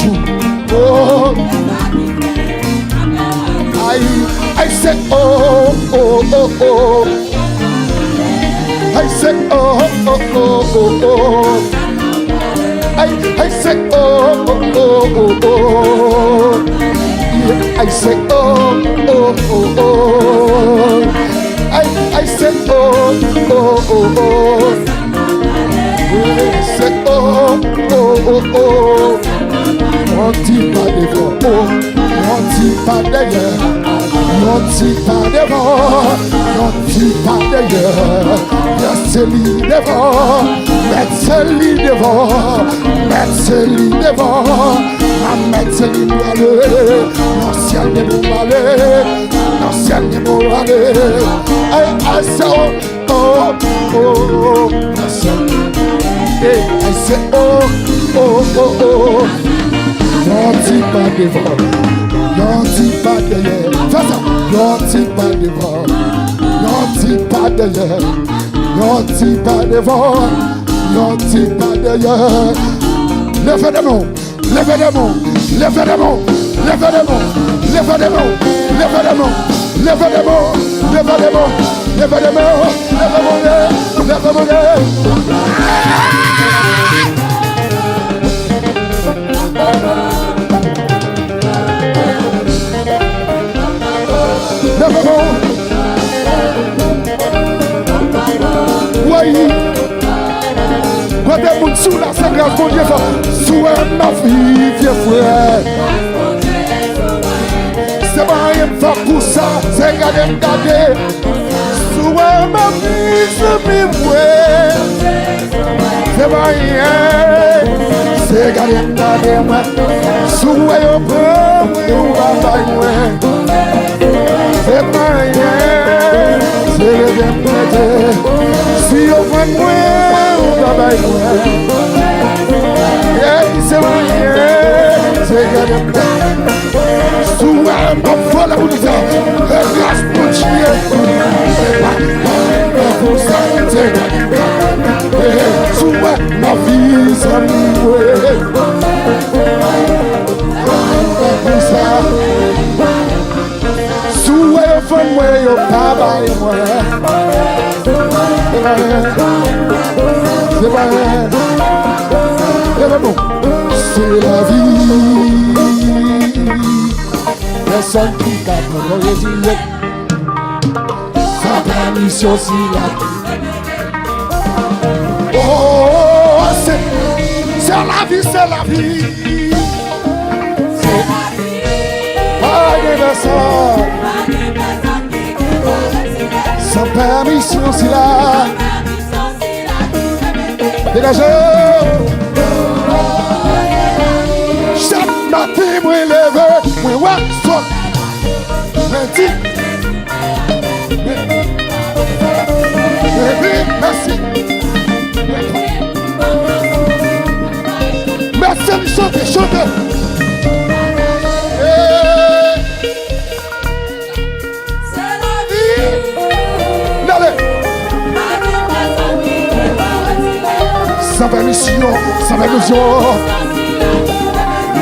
jour. Oh, I say oh, oh, oh, oh. I say oh, oh, oh, oh, oh. I say oh, oh, oh, oh, oh. Yeah, I say oh, oh, oh, oh. I say oh, oh, oh, oh. I say oh, oh, oh, oh. On dit pas devant, oh, on dit pas derrière, on dit pas devant, on dit pas derrière. C'est lui devant, c'est lui devant, c'est lui devant, c'est lui aller, l'ancien n'est pas aller, l'ancien n'est pas aller. I say oh, oh, oh, I say oh, oh, oh, oh. Y'en dit pas devant, y'en dit pas derrière. Fais ça, y'en dit pas devant, y'en dit pas derrière. Y'en dit pas devant, y'en dit pas derrière. Levez les mains, levez les mains, levez les mains, levez les mains, levez les mains, levez les mains, levez les mains, levez les mains, levez les mains, levez les mains. Oui, quand des gens sous la c'est grâce mon Dieu, sous ma vie, vieux frère. C'est pas rien de faire pour ça, c'est garder, garder. Sous ma vie, c'est vivre. C'est pas rien, c'est garder, garder. Sous ma vie, c'est pas rien. C'est le bien prêté. Si on fait moins, on travaille moins. C'est rien, c'est gagné. Souvent, on fait la boutique. Grâce pour Dieu. Pour ça, c'est gagné. Souvent, ma vie, c'est moi. Pour ça. From where your papa is, c'est la vie. Personne qui t'a proposé sa permission, c'est la vie. Oh, c'est la vie, c'est la vie. C'est la vie. Pas de personne. Sans permission, c'est là. Dégagez. Chaque matin, moi levé, moi ouais, saute. Merci. Merci. Merci, chantez, chantez. Sans permission, sans permission.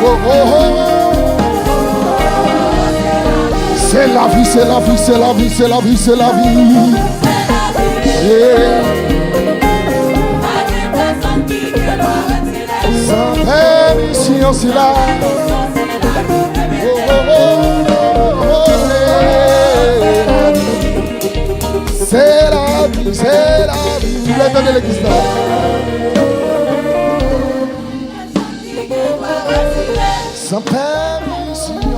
Oh, oh, oh. C'est la vie, c'est la vie, c'est la vie, c'est la vie, c'est la vie. Yeah. Sans permission, c'est là. Oh, oh, oh, oh, yeah. C'est la vie, c'est la vie. Vous l'avez donné l'église là. Sans permission.